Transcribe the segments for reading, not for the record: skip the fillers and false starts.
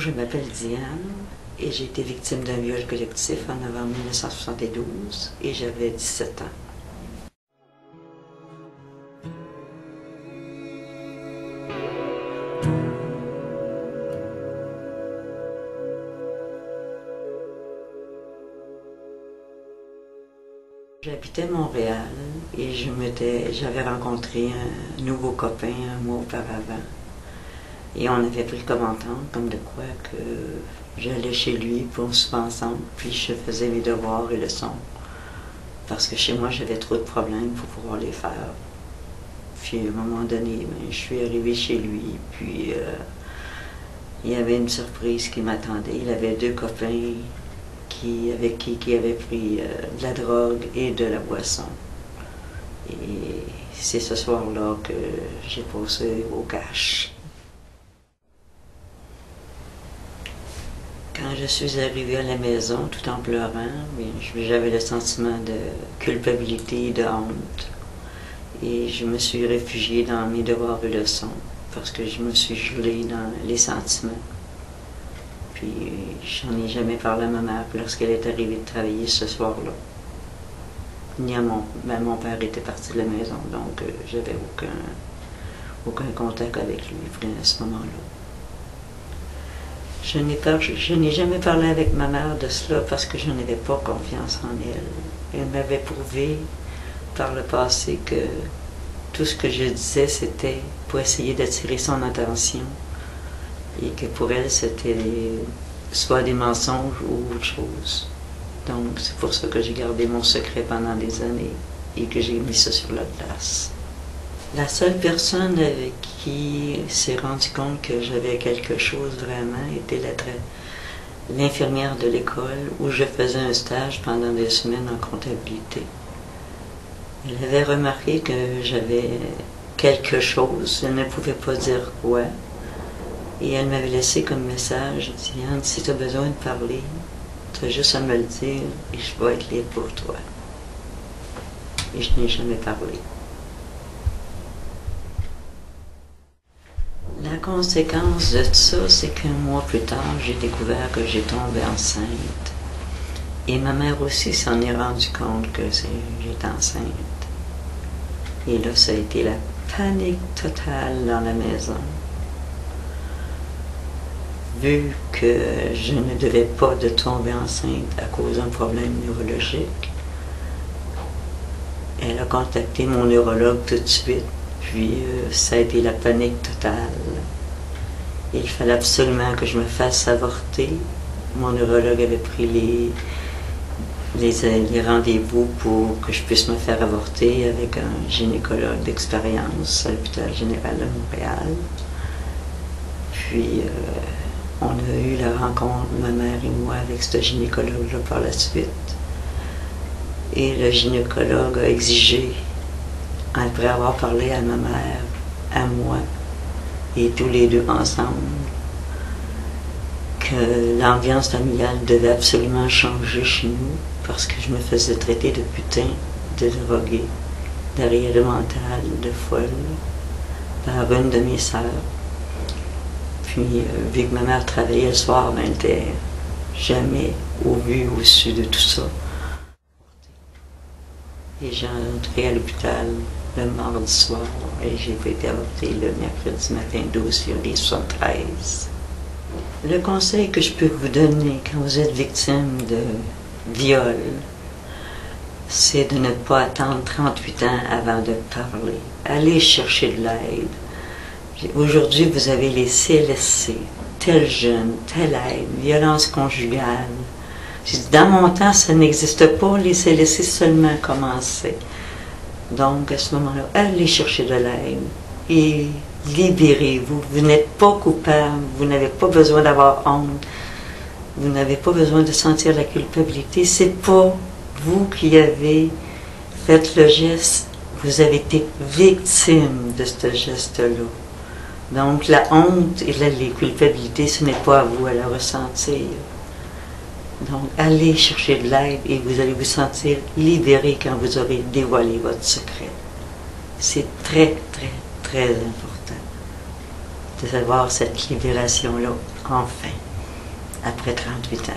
je m'appelle Diane et j'ai été victime d'un viol collectif en novembre 1972 et j'avais 17 ans. J'habitais Montréal et j'avais rencontré un nouveau copain un mois auparavant. Et on avait pris comme entente, comme de quoi que j'allais chez lui pour on souper ensemble, puis je faisais mes devoirs et leçons. Parce que chez moi, j'avais trop de problèmes pour pouvoir les faire. Puis à un moment donné, je suis arrivée chez lui, puis il y avait une surprise qui m'attendait. Il avait deux copains avec qui avaient pris de la drogue et de la boisson. Et c'est ce soir-là que j'ai passé au cash. Quand je suis arrivée à la maison, tout en pleurant, j'avais le sentiment de culpabilité et de honte. Et je me suis réfugiée dans mes devoirs et leçons, parce que je me suis gelée dans les sentiments. Puis j'en ai jamais parlé à ma mère lorsqu'elle est arrivée de travailler ce soir-là. Ni à mon père était parti de la maison, donc j'avais aucun contact avec lui à ce moment-là. Je n'ai jamais parlé avec ma mère de cela parce que je n'avais pas confiance en elle. Elle m'avait prouvé par le passé que tout ce que je disais, c'était pour essayer d'attirer son attention et que pour elle, c'était soit des mensonges ou autre chose. Donc, c'est pour ça que j'ai gardé mon secret pendant des années et que j'ai mis ça sur la place. La seule personne avec qui s'est rendu compte que j'avais quelque chose vraiment était l'infirmière de l'école où je faisais un stage pendant 2 semaines en comptabilité. Elle avait remarqué que j'avais quelque chose, elle ne pouvait pas dire quoi. Et elle m'avait laissé comme message, « Diane, si tu as besoin de parler, tu as juste à me le dire et je vais être libre pour toi. » Et je n'ai jamais parlé. La conséquence de ça, c'est qu'un mois plus tard, j'ai découvert que j'ai tombé enceinte. Et ma mère aussi s'en est rendue compte que j'étais enceinte. Et là, ça a été la panique totale dans la maison. Vu que je ne devais pas de tomber enceinte à cause d'un problème neurologique, elle a contacté mon neurologue tout de suite, puis ça a été la panique totale. Il fallait absolument que je me fasse avorter. Mon neurologue avait pris les rendez-vous pour que je puisse me faire avorter avec un gynécologue d'expérience à l'hôpital général de Montréal. Puis on a eu la rencontre, ma mère et moi, avec ce gynécologue-là par la suite. Et le gynécologue a exigé, après avoir parlé à ma mère, à moi, et tous les deux ensemble, que l'ambiance familiale devait absolument changer chez nous, parce que je me faisais traiter de putain, de droguée, d'arriéré mentale, de folle, par une de mes sœurs. Puis, vu que ma mère travaillait le soir, elle n'était jamais au vu, au su de tout ça. Et j'ai rentré à l'hôpital le mardi soir et j'ai été avortée le mercredi matin 12 février 1973. Le conseil que je peux vous donner quand vous êtes victime de viol, c'est de ne pas attendre 38 ans avant de parler. Allez chercher de l'aide. Aujourd'hui, vous avez les CLSC, tel jeune, telle aide, violence conjugale. Dans mon temps, ça n'existe pas, les CLSC seulement commençaient. Donc, à ce moment-là, allez chercher de l'aide et libérez-vous. Vous n'êtes pas coupable, vous n'avez pas besoin d'avoir honte, vous n'avez pas besoin de sentir la culpabilité. C'est pas vous qui avez fait le geste, vous avez été victime de ce geste-là. Donc, la honte et la culpabilité, ce n'est pas à vous à la ressentir. Donc, allez chercher de l'aide et vous allez vous sentir libéré quand vous aurez dévoilé votre secret. C'est très, très, très important de savoir cette libération-là, enfin. après 38 ans.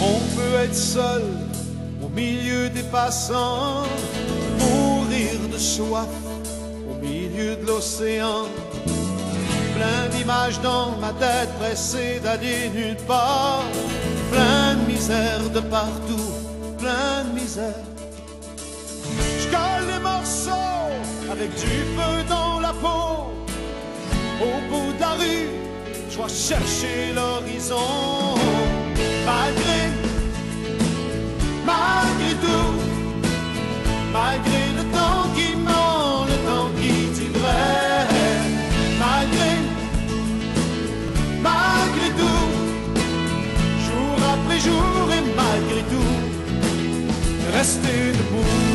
On peut être seul au milieu des passants, mourir de soif au milieu de l'océan. Plein d'images dans ma tête, pressé d'aller nulle part. Plein de misère de partout, plein de misère. Je colle les morceaux avec du feu dans la peau. Au bout de la rue, je dois chercher l'horizon. Malgré tout, malgré le temps qui ment, le temps qui dit vrai, malgré tout, jour après jour et malgré tout, rester debout.